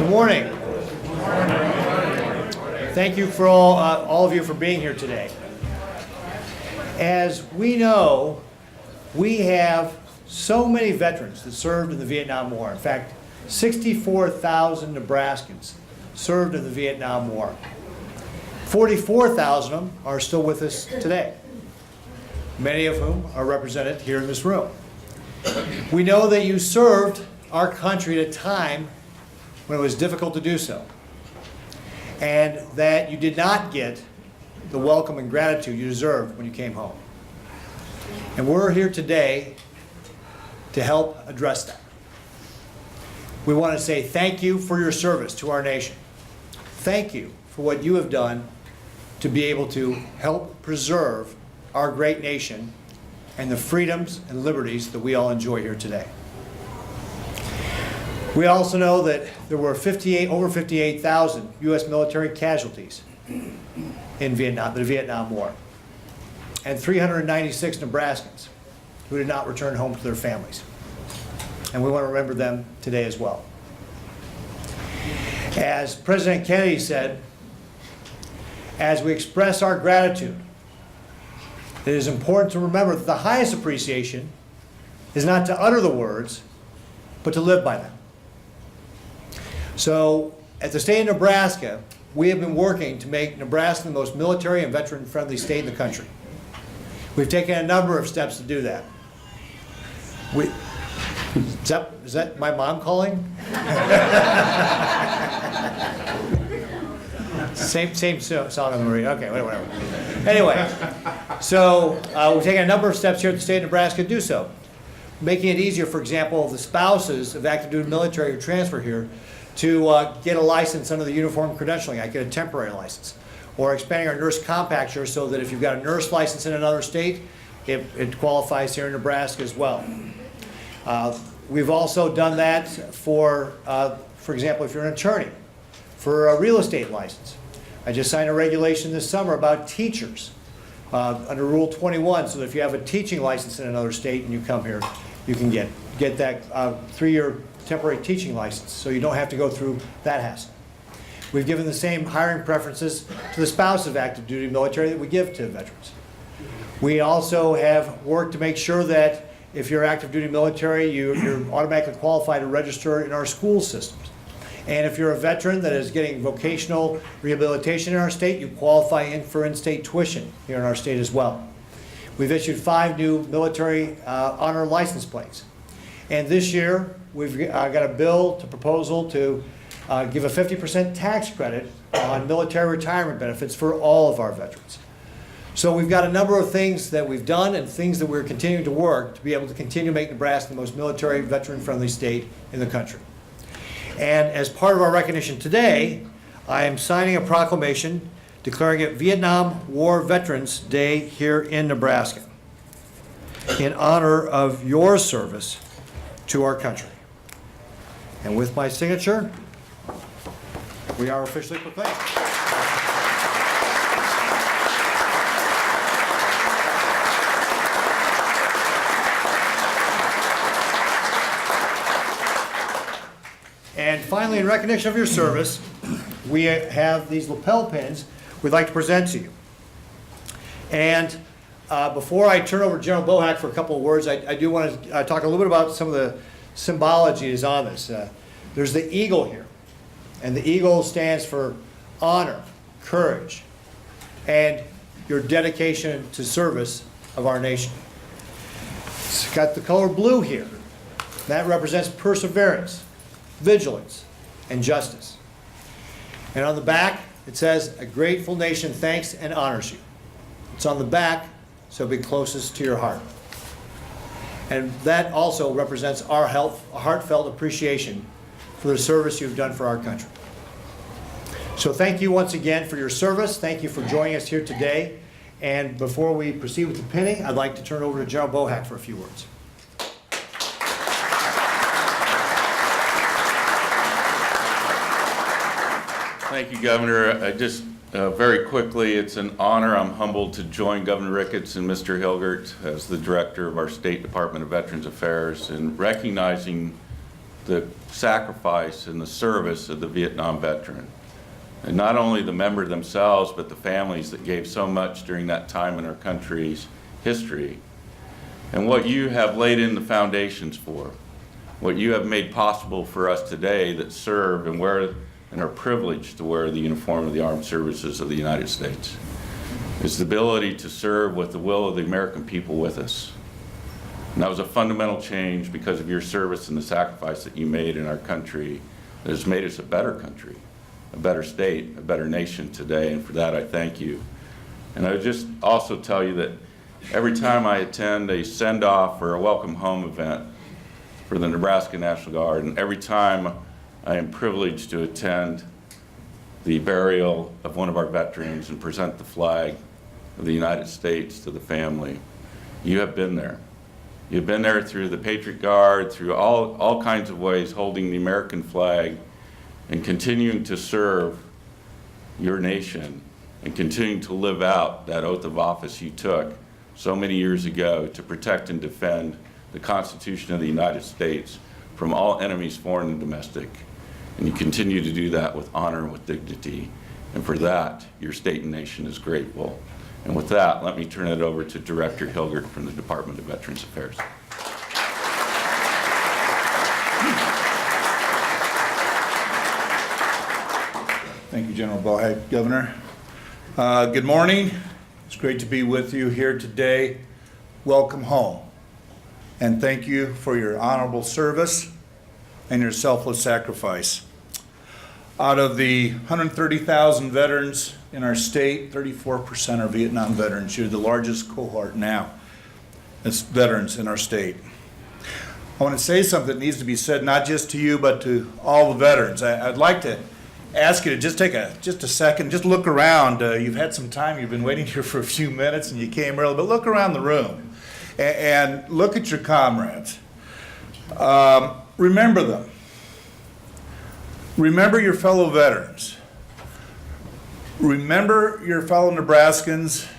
Good morning. Thank you for all of you for being here today. As we know, we have so many veterans that served in the Vietnam War. In fact, 64,000 Nebraskans served in the Vietnam War. 44,000 of them are still with us today, many of whom are represented here in this room. We know that you served our country at a time when it was difficult to do so, and that you did not get the welcome and gratitude you deserved when you came home. And we're here today to help address that. We want to say thank you for your service to our nation. Thank you for what you have done to be able to help preserve our great nation and the freedoms and liberties that we all enjoy here today. We also know that there were over 58,000 U.S. military casualties in Vietnam, the Vietnam War, and 396 Nebraskans who did not return home to their families. And we want to remember them today as well. As President Kennedy said, as we express our gratitude, it is important to remember that the highest appreciation is not to utter the words, but to live by them. So, at the state of Nebraska, we have been working to make Nebraska the most military and veteran-friendly state in the country. We've taken a number of steps to do that. Is that my mom calling? Same song on the radio. Okay, whatever. Anyway, so we've taken a number of steps here at the state of Nebraska to do so. Making it easier, for example, the spouses of active duty military who transfer here to get a license under the Uniform Credentialing Act, get a temporary license. Or expanding our nurse compacture so that if you've got a nurse license in another state, it qualifies here in Nebraska as well. We've also done that for example, if you're an attorney, for a real estate license. I just signed a regulation this summer about teachers under Rule 21, so that if you have a teaching license in another state and you come here, you can get that 3-year temporary teaching license, so you don't have to go through that hassle. We've given the same hiring preferences to the spouse of active duty military that we give to veterans. We also have worked to make sure that if you're active duty military, you're automatically qualified to register in our school systems. And if you're a veteran that is getting vocational rehabilitation in our state, you qualify for in-state tuition here in our state as well. We've issued 5 new military honor license plates. And this year, we've got a proposal to give a 50% tax credit on military retirement benefits for all of our veterans. So we've got a number of things that we've done and things that we're continuing to work to be able to continue to make Nebraska the most military, veteran-friendly state in the country. And as part of our recognition today, I am signing a proclamation declaring it Vietnam War Veterans Day here in Nebraska in honor of your service to our country. And with my signature, we are officially proclaimed. And finally, in recognition of your service, we have these lapel pins we'd like to present to you. And before I turn over to General Bohack for a couple of words, I do want to talk a little bit about some of the symbology that is on this. There's the eagle here, and the eagle stands for honor, courage, and your dedication to service of our nation. It's got the color blue here. That represents perseverance, vigilance, and justice. And on the back, it says, a grateful nation thanks and honors you. It's on the back, so it'll be closest to your heart. And that also represents our heartfelt appreciation for the service you've done for our country. So thank you once again for your service. Thank you for joining us here today. And before we proceed with the pinning, I'd like to turn it over to General Bohack for a few words. Thank you, Governor. Just very quickly, it's an honor. I'm humbled to join Governor Ricketts and Mr. Hilgert as the director of our State Department of Veterans Affairs in recognizing the sacrifice and the service of the Vietnam veteran. And not only the member themselves, but the families that gave so much during that time in our country's history. And what you have laid in the foundations for, what you have made possible for us today that serve and wear and are privileged to wear the uniform of the armed services of the United States, is the ability to serve with the will of the American people with us. And that was a fundamental change because of your service and the sacrifice that you made in our country that has made us a better country, a better state, a better nation today, and for that I thank you. And I would just also tell you that every time I attend a send-off or a welcome home event for the Nebraska National Guard, and every time I am privileged to attend the burial of one of our veterans and present the flag of the United States to the family, you have been there. You've been there through the Patriot Guard, through all kinds of ways, holding the American flag and continuing to serve your nation and continuing to live out that oath of office you took so many years ago to protect and defend the Constitution of the United States from all enemies, foreign and domestic. And you continue to do that with honor and with dignity. And for that, your state and nation is grateful. And with that, let me turn it over to Director Hilgert from the Department of Veterans Affairs. Thank you, General Bohag, Governor. Good morning. It's great to be with you here today. Welcome home. And thank you for your honorable service and your selfless sacrifice. Out of the 130,000 veterans in our state, 34% are Vietnam veterans. You're the largest cohort now as veterans in our state. I want to say something that needs to be said not just to you, but to all the veterans. I'd like to ask you to just take just a second, just look around. You've had some time, you've been waiting here for a few minutes and you came early, but look around the room and look at your comrades. Remember them. Remember your fellow veterans. Remember your fellow Nebraskans,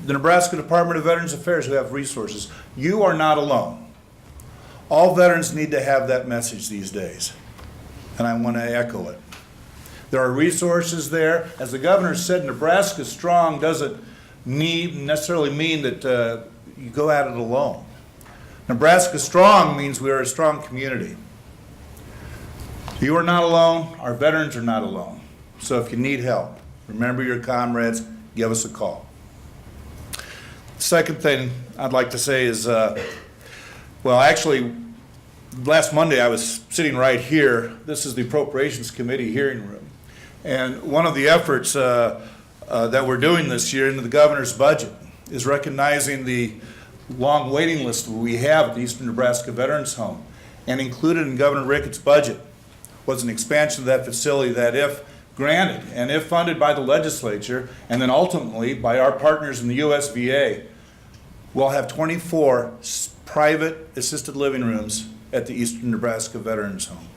the Nebraska Department of Veterans Affairs who have resources. You are not alone. All veterans need to have that message these days, and I want to echo it. There are resources there. As the governor said, Nebraska Strong doesn't necessarily mean that you go at it alone. Nebraska Strong means we are a strong community. You are not alone. Our veterans are not alone. So if you need help, remember your comrades, give us a call. Second thing I'd like to say is, well, actually, last Monday I was sitting right here. This is the Appropriations Committee hearing room. And one of the efforts that we're doing this year into the governor's budget is recognizing the long waiting list we have at the Eastern Nebraska Veterans Home. And included in Governor Ricketts' budget was an expansion of that facility that, if granted and if funded by the legislature and then ultimately by our partners in the USVA, we'll have 24 private assisted living rooms at the Eastern Nebraska Veterans Home.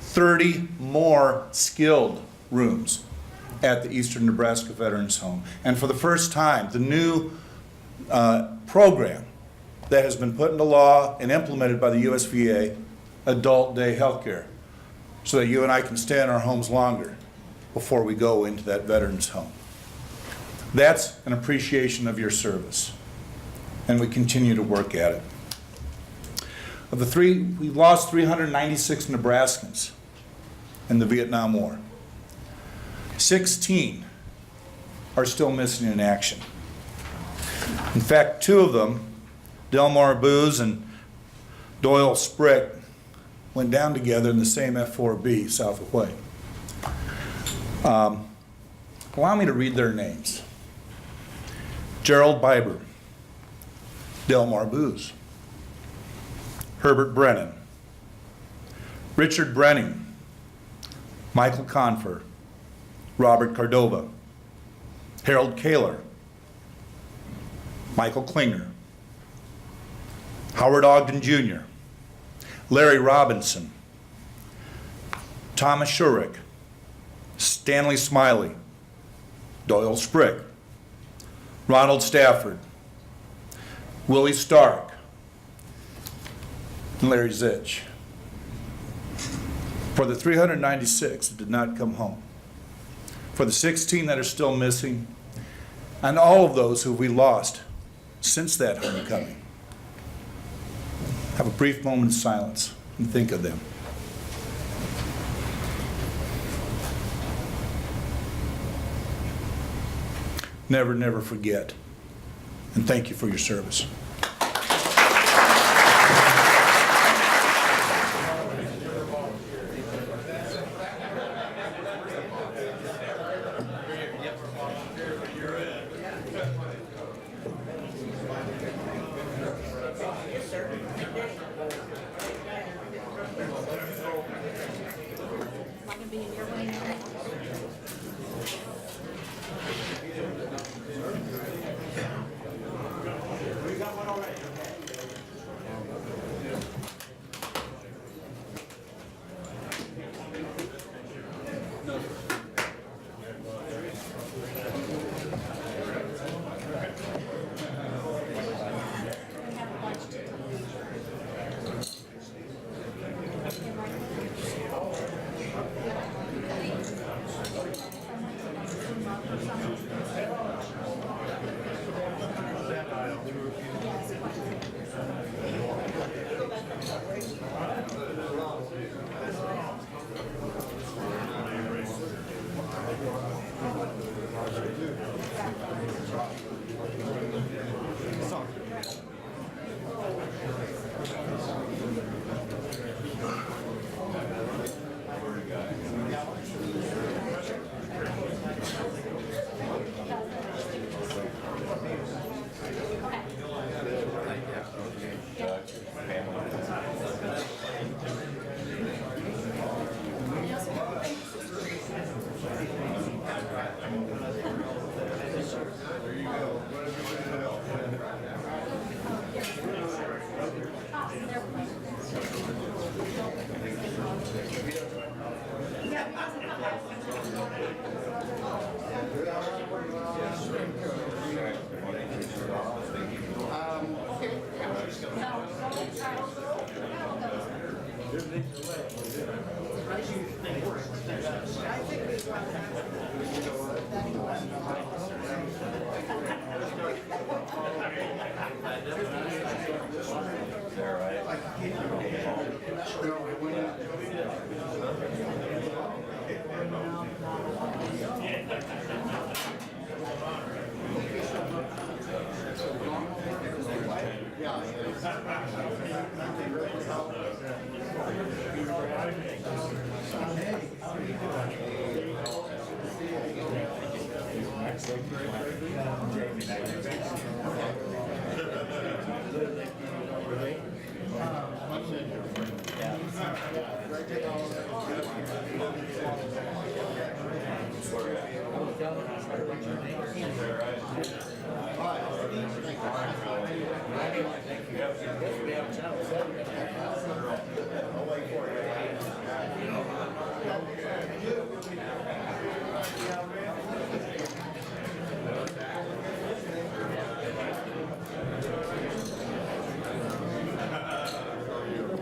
30 more skilled rooms at the Eastern Nebraska Veterans Home. And for the first time, the new program that has been put into law and implemented by the USVA, adult day health care, so that you and I can stay in our homes longer before we go into that veterans home. That's an appreciation of your service, and we continue to work at it. Of the three, we've lost 396 Nebraskans in the Vietnam War. 16 are still missing in action. In fact, 2 of them, Delmar Booz and Doyle Sprick, went down together in the same F-4B south of Hawaii. Allow me to read their names. Gerald Biber, Delmar Booz, Herbert Brennan, Richard Brenning, Michael Confer, Robert Cordova, Harold Kaler, Michael Klinger, Howard Ogden Jr., Larry Robinson, Thomas Shurick, Stanley Smiley, Doyle Sprick, Ronald Stafford, Willie Stark, and Larry Zitch. For the 396 that did not come home, for the 16 that are still missing, and all of those who we lost since that homecoming, have a brief moment of silence and think of them. Never, never forget. And thank you for your service.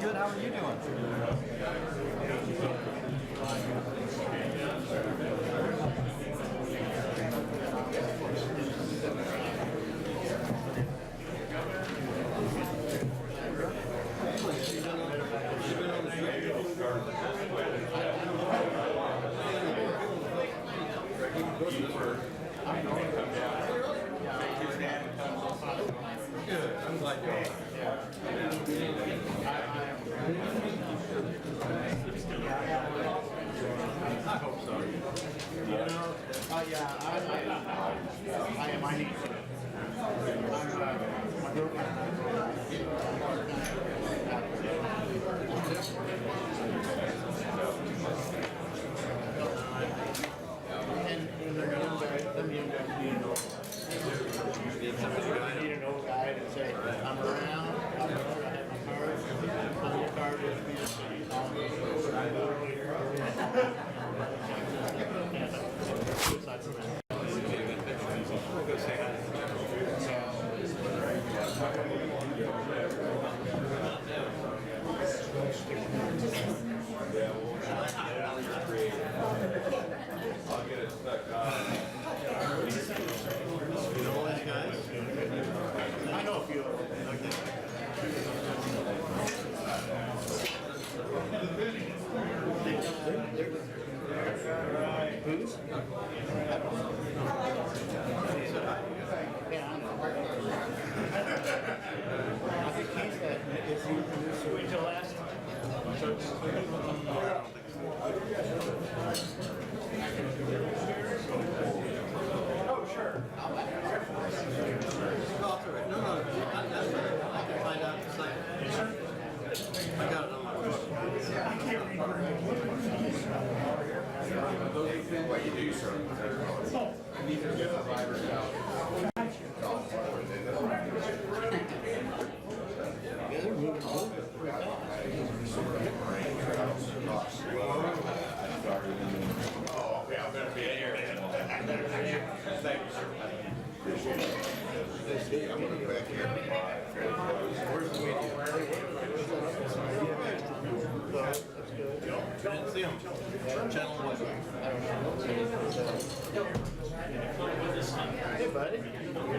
Good, how are you doing? Good, I'm glad you're all I hope so. You know, yeah, I am. I need to. My girlfriend and they're young guys, them young guys need an old guy. I need an old guy to say, I'm around, I have my card, I'm your card with me. Aside from that. Go say hi. You know all these guys? I know a few of them. Who's? Yeah, I know. I think he's that. Is he the producer? Wait till last. Oh, sure. No, it's all right. No, not necessarily. I can find out the site. I got it on my phone. What you do, sir? I need to get the virus out. Yeah, they're moving on. Oh, okay, I'm gonna be here. Thank you, sir. I'm gonna be back here. Where's the media? Didn't see him. Channel 1. Hey, buddy. How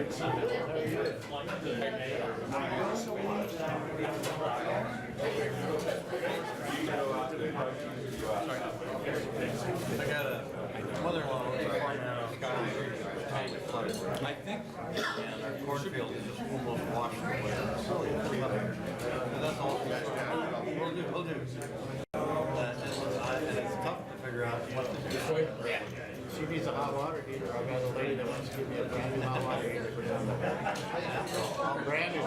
I got a mother-in-law who's flying out of I think our cornfield is just almost washed away. That's all. We'll do. And it's tough to figure out what to do. She needs a hot water heater. I've got a lady that wants to give me a brand new hot water heater for down there. Brand new.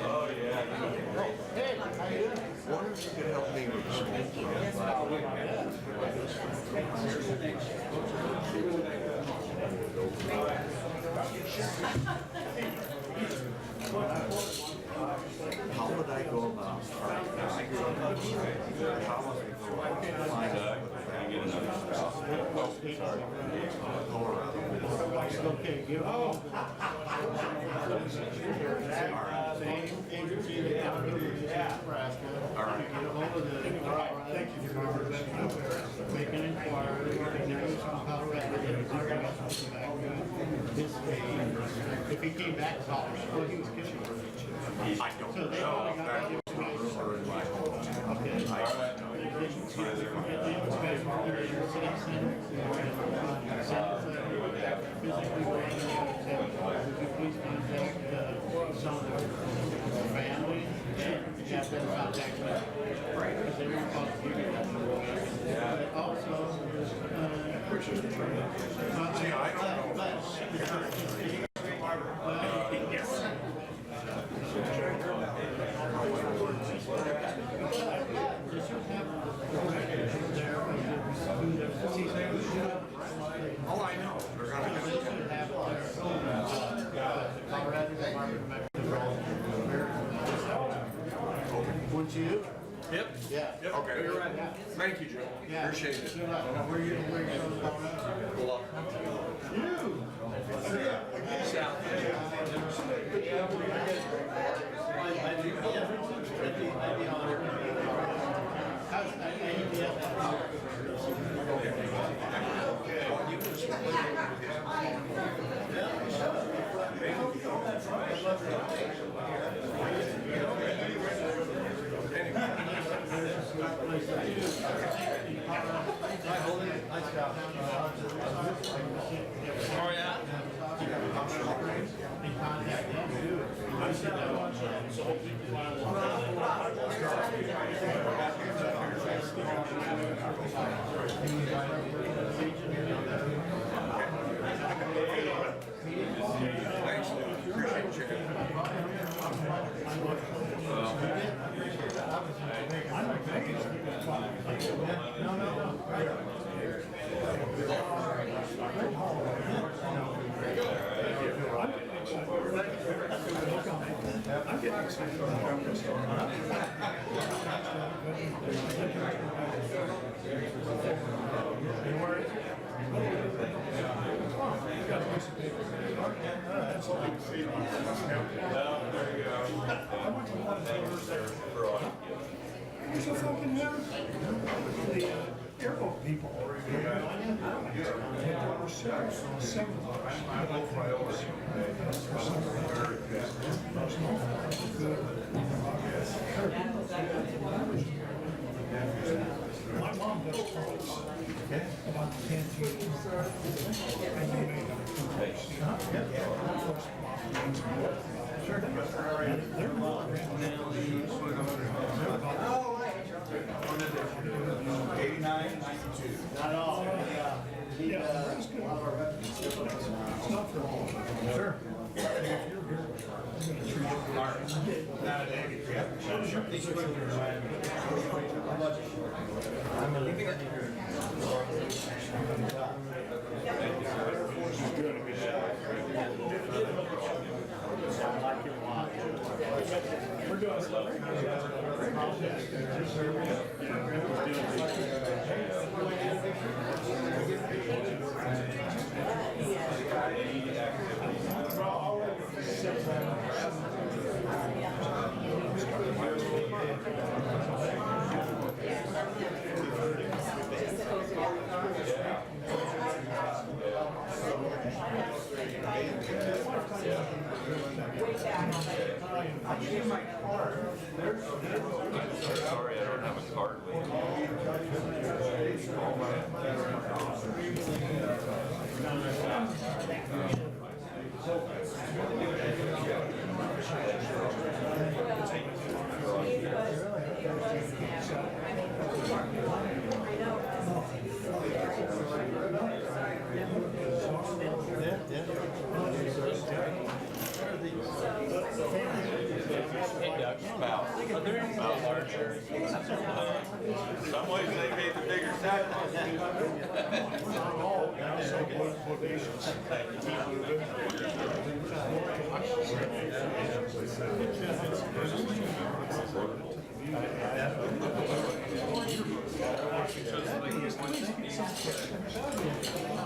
Oh, yeah. Hey, how you doing? Wonder if you could help me with how would I go about finding how would I go about finding Okay, give same agency that got rid of Nebraska. All right. Get a hold of the make an inquiry, and there was some Colorado. If he came back, oh, he was kissing her. I don't So they know. only got that information. Okay. Please contact some of their family and have them contact me. Because they were supposed to give you that. But also, See, I don't know. yes. Oh, I know. They're gonna have Wouldn't you? Yep. Yeah. Okay. You're right. Thank you, Joe. Yeah. Appreciate it. Where you from Oh, yeah? Thanks, appreciate There's a fucking the airboat people. There were seven of us. My mom does talks about the canteen. And they made them. Sure. They're not Not all, yeah. It's not for all. Sure. We're doing Sorry, I don't have a card with me. About larger. Some ways they made the bigger sacrifice.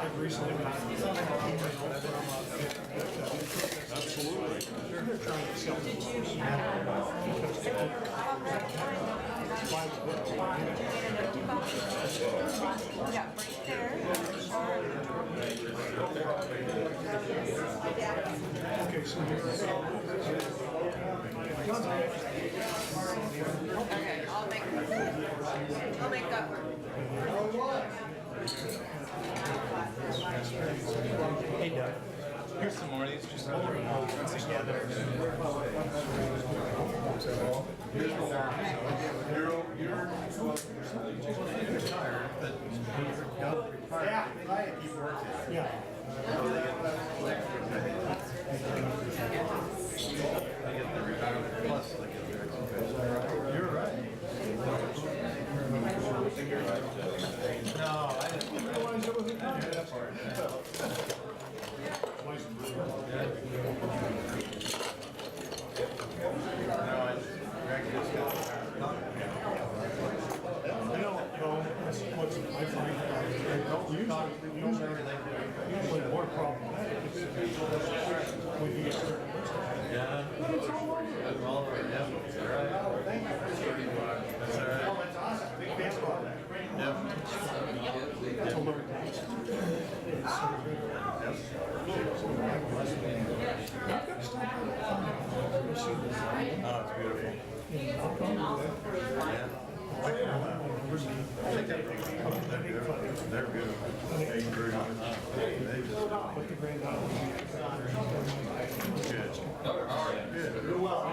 I've recently been. Absolutely. They're trying to sell them. Okay, so Okay, I'll make that work. Hey, Doug. Here's some more of these, just you're right. No, I didn't realize it was a contest. I don't know what's I find usually more problematic is when you get certain lists. But it's all over. That's all right, yeah. That's all right. That's all right. That's awesome. Big baseball day. To learn things. I've got stuff Oh, it's beautiful. They're beautiful. They grew up. They just Put the grand out. good. Do well. How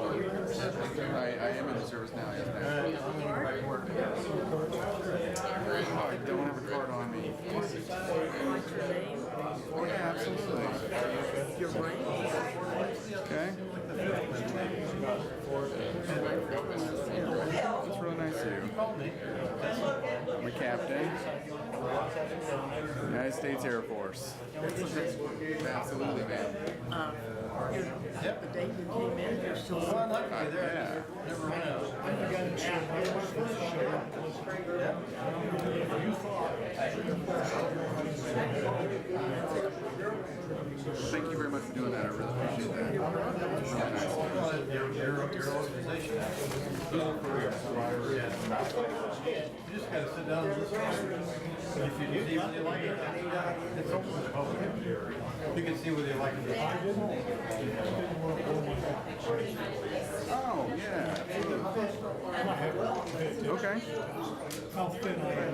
are you? I am in the service now, yes, ma'am. Oh, I don't have a card on me. Oh, yeah, absolutely. Okay. That's really nice of you. My captain. Nice United States Air Force. Absolutely, man. The day you came in, you're still. Yeah. Never mind. You got insured. I was supposed to show up. You thought. Thank you very much for doing that. I really appreciate that. Your organization. You just gotta sit down and listen. If you see whether you like it, it's open to the public. You can see whether you like it. Oh, yeah. Okay. How thin I am.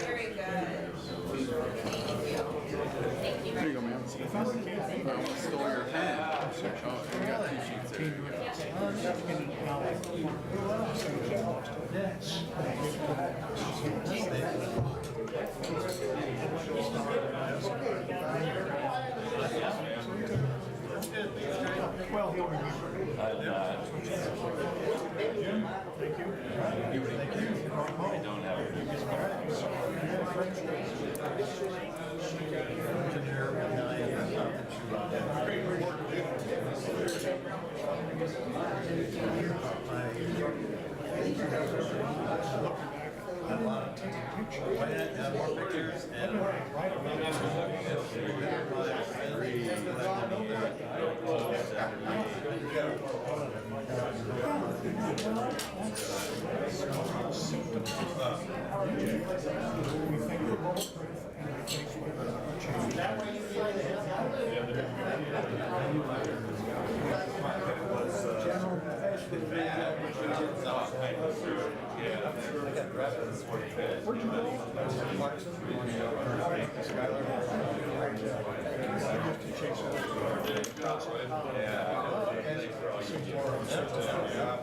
Very good. Thank you. There you go, man. I almost stole your pen. Oh, you got 2 sheets there. Well, he'll remember. Thank you. I don't have it. More pictures and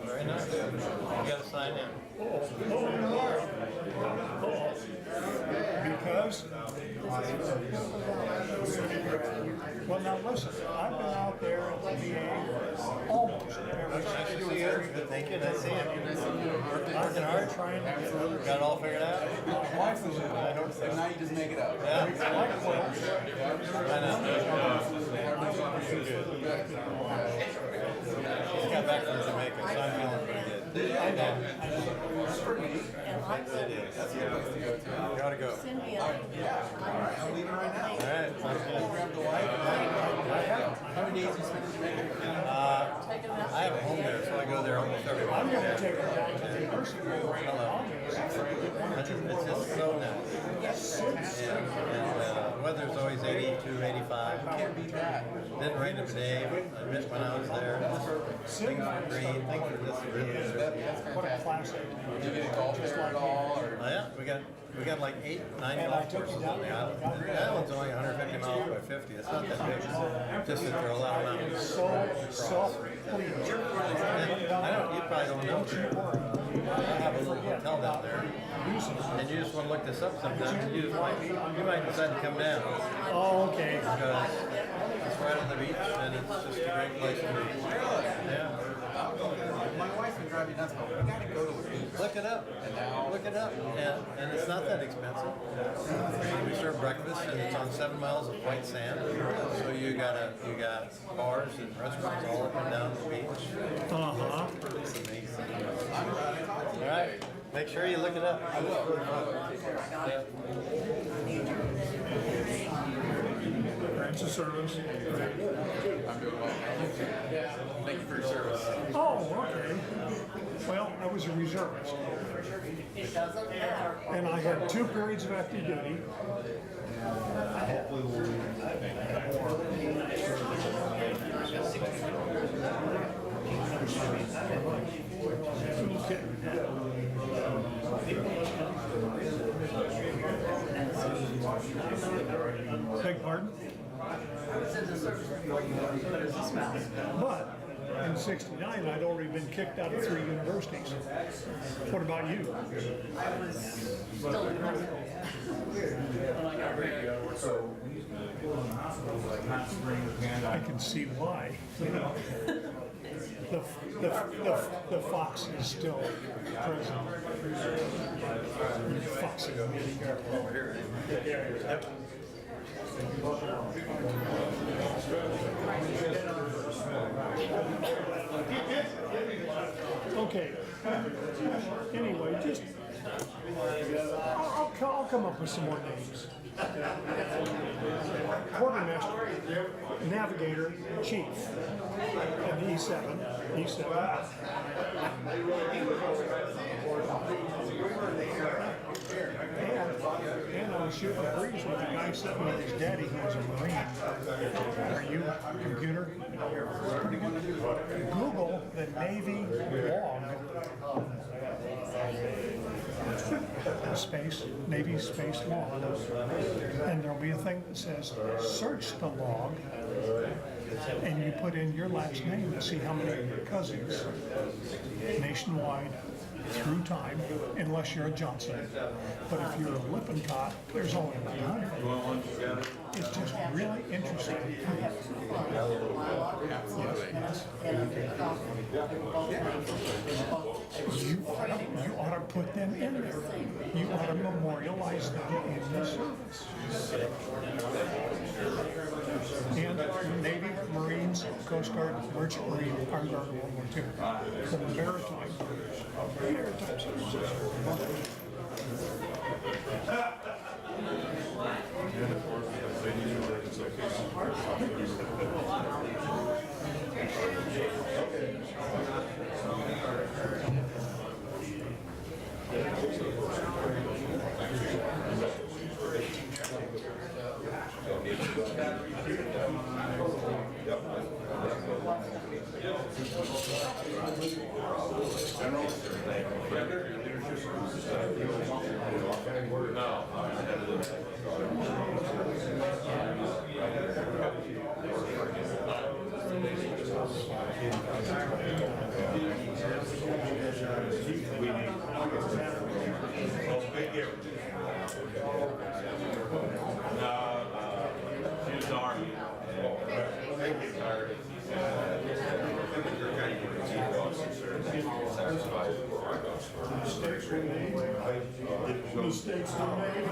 very nice. You gotta sign in. Because, well, now listen, I've been out there at the VA almost every Nice to see you. Thank you. Nice seeing you. Working hard, trying to. Absolutely. Got it all figured out? Wife is in. I hope so. Now you just make it up. Yeah. I know. Just got back from Jamaica, so I'm feeling pretty good. I know. It is. That's a good place to go to. You gotta go. I'm leaving right now. All right, sounds good. Grab the wife. How many days you spend in Jamaica? I have a home there, so I go there almost every I'm month. gonna take her down to the nursing home. It's just so nice. And weather's always 82, 85. Can't beat that. Didn't rain a day when I was there. Things were green, things were just really good. What a classic. Did you get a golf there at all? Or? Oh, yeah, we got like 8, 9 golf courses on the island. The island's only 150 miles by 50. It's not that big. Just that there are a lot of mountains. So self-clean. I don't. You probably don't know. I have a little hotel down there, and you just want to look this up sometime. You might decide to come down Oh, okay. because it's right on the beach, and it's just a great place to be. Yeah. My wife can drive you nuts, but we gotta go to a beach. Look it up. Look it up. And it's not that expensive. We serve breakfast, and it's on 7 miles of white sand. So you got bars and restaurants all up and down the beach. Uh-huh. It's amazing. All right. Make sure you look it up. I will. Branch of service. I'm doing well. Thank you for your service. Oh, okay. Well, I was a reservist. And I had 2 periods of active duty. Beg pardon? But in '69, I'd already been kicked out of 3 universities. What about you? I was still in high school when I got married. I can see why. the fox is still present. Fox. Okay. Anyway, just I'll come up with some more names. Quartermaster, navigator, chief, and E7. And I was shooting a breeze with a guy sitting with his daddy who was a Marine. Are you computer? Pretty good. Google the Navy log. Navy space log. And there'll be a thing that says search the log, and you put in your last name to see how many cousins nationwide through time, unless you're a Johnson. But if you're a Lippincott, there's only 100. It's just really interesting. You ought to put them in there. You ought to memorialize them in the service. And Navy, Marines, Coast Guard, Merchant Marine, Armed Guard, World War II. The maritime services. Mistakes were made.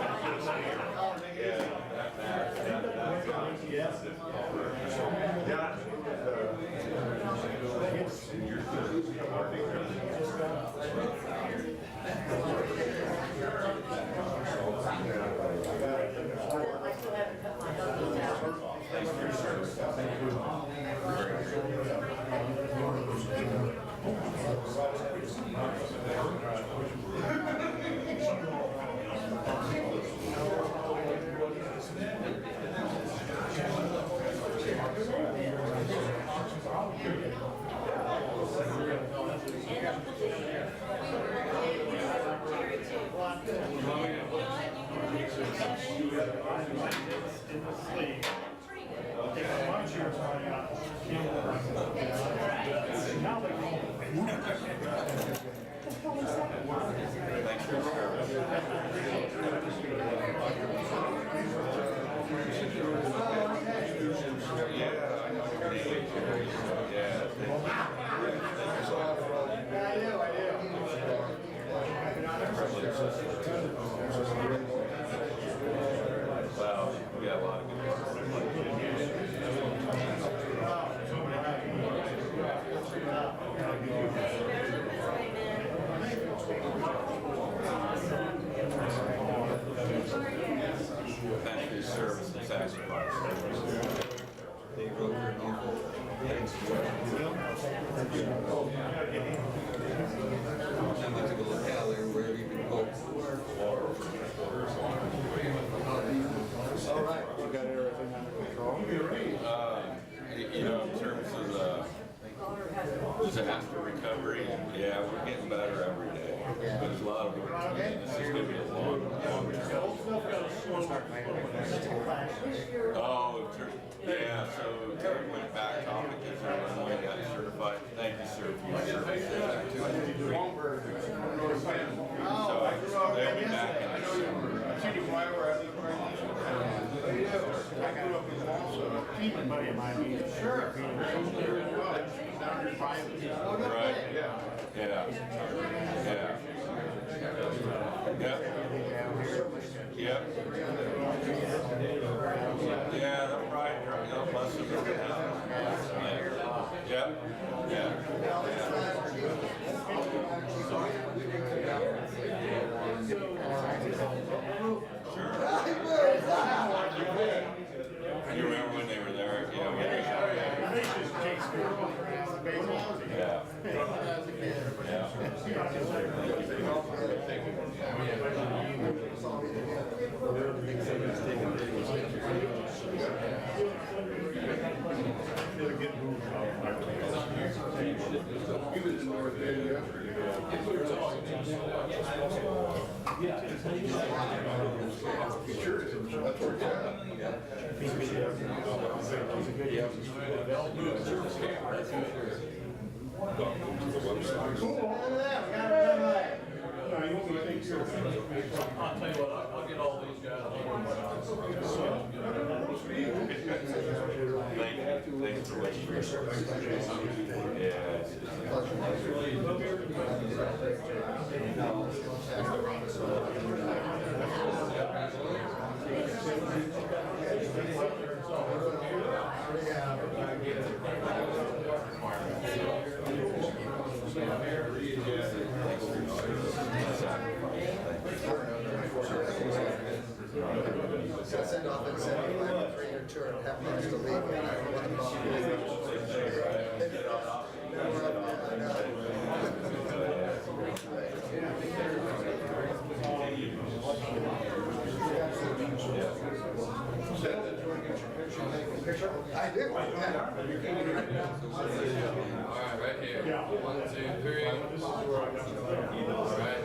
Disaster recovery, yeah, we're getting better every day. But there's a lot of work to do. This is going to be a long term. Oh, yeah, so Terry went back topic is when we got certified. Thank you, sir, for your service. So they'll be back in December. a buddy of mine, he's sure. Down there private. Right, yeah. Yeah. Yep. Yep. Yeah, they'll probably try, they'll bust them down. Yep. Yeah. You remember when they were there? Yeah. I'll tell you what, I'll get all these guys. Thanks for waiting. Send off and send a 3-year tour and have months to leave. I do. All right, right here. 1, 2, 3. All right.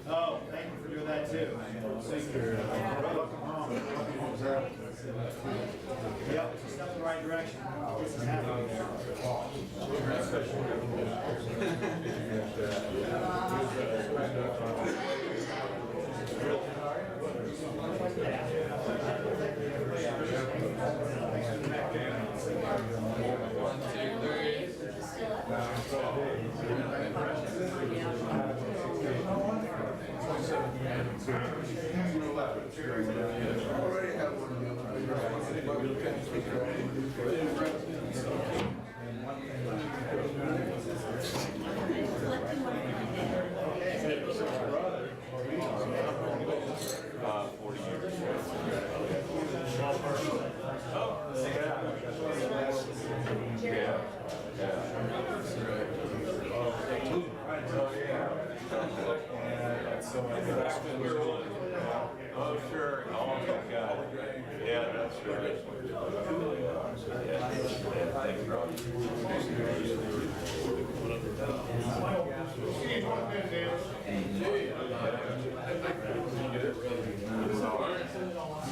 Oh, thank you for doing that too. Welcome home. Yep, it's a step in the right direction. This is happening. Already have one of Oh, sure. Oh, my God. Yeah, that's right. Thanks, Robbie.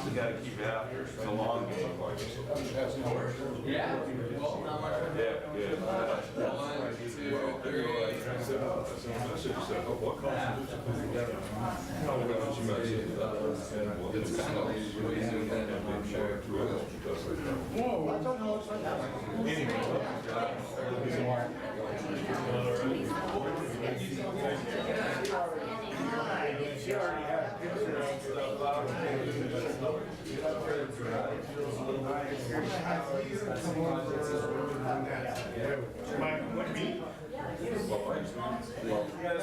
You gotta keep it after. It's a long game. Yeah. Well, not much. Yeah, good. 1, 2, 3. It's kind of easy then, I'm sure. She already had a picture of What meat? One,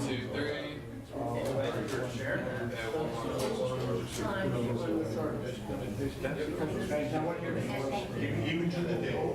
two, three. Even to the day.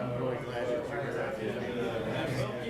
I'm really glad you turned it out.